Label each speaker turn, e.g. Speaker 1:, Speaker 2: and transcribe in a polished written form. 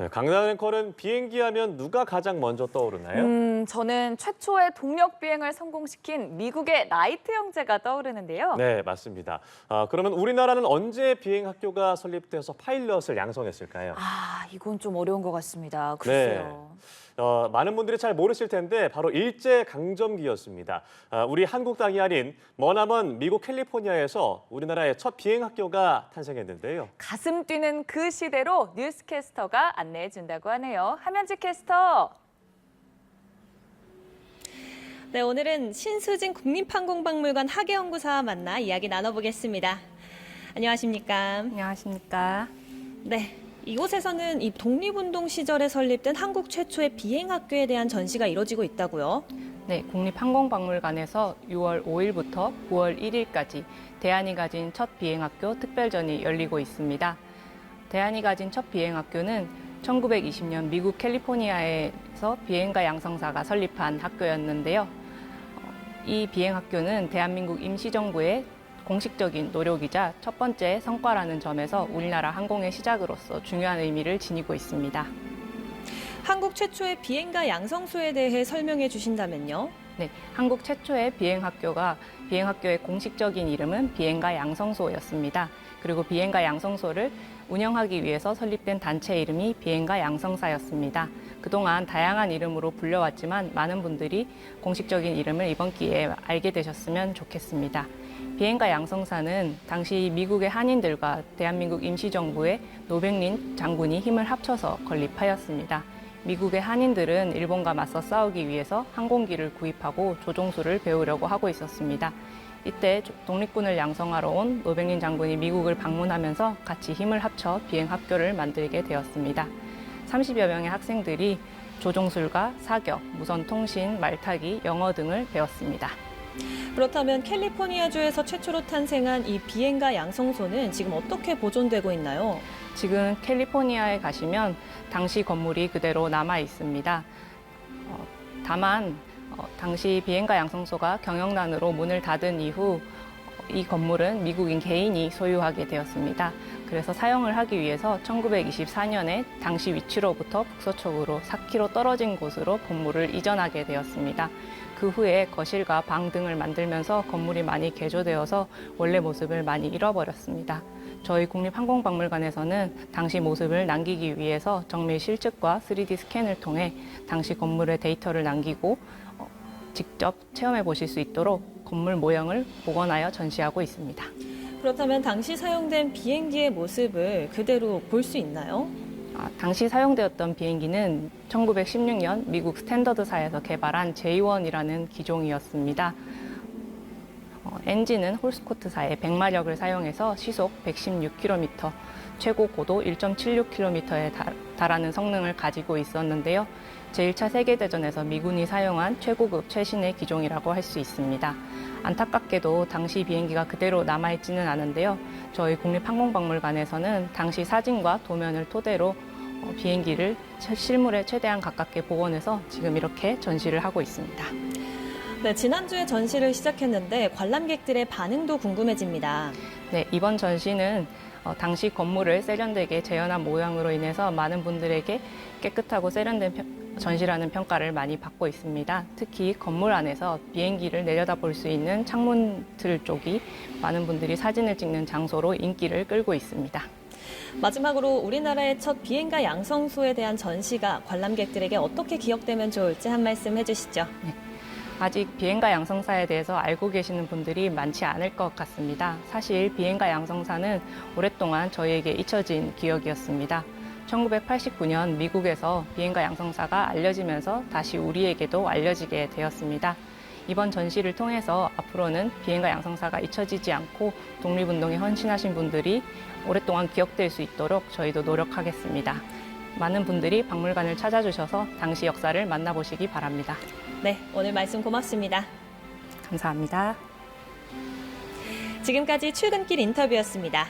Speaker 1: 네, 강남 앵커는 비행기 하면 누가 가장 먼저 떠오르나요?
Speaker 2: 저는 최초의 동력 비행을 성공시킨 미국의 라이트 형제가 떠오르는데요.
Speaker 1: 네, 맞습니다. 그러면 우리나라는 언제 비행 학교가 설립돼서 파일럿을 양성했을까요?
Speaker 2: 이건 좀 어려운 것 같습니다.
Speaker 1: 네.
Speaker 2: 글쎄요.
Speaker 1: 많은 분들이 잘 모르실 텐데 바로 일제강점기였습니다. 우리 한국 땅이 아닌 머나먼 미국 캘리포니아에서 우리나라의 첫 비행 학교가 탄생했는데요.
Speaker 2: 가슴 뛰는 그 시대로 뉴스캐스터가 안내해 준다고 하네요. 함현지 캐스터.
Speaker 3: 네, 오늘은 신수진 국립항공박물관 학예연구사와 만나 이야기 나눠보겠습니다. 안녕하십니까?
Speaker 4: 안녕하십니까?
Speaker 3: 네, 이곳에서는 이 독립운동 시절에 설립된 한국 최초의 비행학교에 대한 전시가 이뤄지고 있다고요?
Speaker 4: 네, 국립항공박물관에서 6월 5일부터 9월 1일까지 대한이 가진 첫 비행학교 특별전이 열리고 있습니다. 대한이 가진 첫 비행학교는 1920년 미국 캘리포니아에서 비행가 양성사가 설립한 학교였는데요. 이 비행학교는 대한민국 임시정부의 공식적인 노력이자 첫 번째 성과라는 점에서 우리나라 항공의 시작으로서 중요한 의미를 지니고 있습니다.
Speaker 3: 한국 최초의 비행가 양성소에 대해 설명해 주신다면요?
Speaker 4: 네, 한국 최초의 비행학교의 공식적인 이름은 비행가 양성소였습니다. 그리고 비행가 양성소를 운영하기 위해서 설립된 단체 이름이 비행가 양성사였습니다. 그동안 다양한 이름으로 불려왔지만 많은 분들이 공식적인 이름을 이번 기회에 알게 되셨으면 좋겠습니다. 비행가 양성사는 당시 미국의 한인들과 대한민국 임시정부의 노백린 장군이 힘을 합쳐서 건립하였습니다. 미국의 한인들은 일본과 맞서 싸우기 위해서 항공기를 구입하고 조종수를 배우려고 하고 있었습니다. 이때 독립군을 양성하러 온 노백린 장군이 미국을 방문하면서 같이 힘을 합쳐 비행학교를 만들게 되었습니다. 30여 명의 학생들이 조종술과 사격, 무선통신, 말타기, 영어 등을 배웠습니다.
Speaker 3: 그렇다면 캘리포니아주에서 최초로 탄생한 이 비행가 양성소는 지금 어떻게 보존되고 있나요?
Speaker 4: 지금 캘리포니아에 가시면 당시 건물이 그대로 남아 있습니다. 다만 당시 비행가 양성소가 경영난으로 문을 닫은 이후 이 건물은 미국인 개인이 소유하게 되었습니다. 그래서 사용을 하기 위해서 1924년에 당시 위치로부터 북서쪽으로 4km 떨어진 곳으로 건물을 이전하게 되었습니다. 그 후에 거실과 방 등을 만들면서 건물이 많이 개조되어서 원래 모습을 많이 잃어버렸습니다. 저희 국립항공박물관에서는 당시 모습을 남기기 위해서 정밀 실측과 3D 스캔을 통해 당시 건물의 데이터를 남기고 직접 체험해 보실 수 있도록 건물 모형을 복원하여 전시하고 있습니다.
Speaker 3: 그렇다면 당시 사용된 비행기의 모습을 그대로 볼 수 있나요?
Speaker 4: 당시 사용되었던 비행기는 1916년 미국 스탠더드사에서 개발한 J1이라는 기종이었습니다. 엔진은 홀스코트사의 100마력을 사용해서 시속 116km, 최고 고도 1.76km에 달하는 성능을 가지고 있었는데요. 제1차 세계대전에서 미군이 사용한 최고급 최신의 기종이라고 할 수 있습니다. 안타깝게도 당시 비행기가 그대로 남아있지는 않은데요. 저희 국립항공박물관에서는 당시 사진과 도면을 토대로 비행기를 실물에 최대한 가깝게 복원해서 지금 이렇게 전시를 하고 있습니다.
Speaker 3: 네, 지난주에 전시를 시작했는데 관람객들의 반응도 궁금해집니다.
Speaker 4: 네, 이번 전시는 당시 건물을 세련되게 재현한 모양으로 인해서 많은 분들에게 깨끗하고 세련된 전시라는 평가를 많이 받고 있습니다. 특히 건물 안에서 비행기를 내려다볼 수 있는 창문들 쪽이 많은 분들이 사진을 찍는 장소로 인기를 끌고 있습니다.
Speaker 3: 마지막으로 우리나라의 첫 비행가 양성소에 대한 전시가 관람객들에게 어떻게 기억되면 좋을지 한 말씀 해주시죠.
Speaker 4: 네. 아직 비행가 양성사에 대해서 알고 계시는 분들이 많지 않을 것 같습니다. 사실 비행가 양성사는 오랫동안 저희에게 잊혀진 기억이었습니다. 1989년 미국에서 비행가 양성사가 알려지면서 다시 우리에게도 알려지게 되었습니다. 이번 전시를 통해서 앞으로는 비행가 양성사가 잊혀지지 않고 독립운동에 헌신하신 분들이 오랫동안 기억될 수 있도록 저희도 노력하겠습니다. 많은 분들이 박물관을 찾아주셔서 당시 역사를 만나보시기 바랍니다.
Speaker 3: 네, 오늘 말씀 고맙습니다.
Speaker 4: 감사합니다.
Speaker 3: 지금까지 출근길 인터뷰였습니다.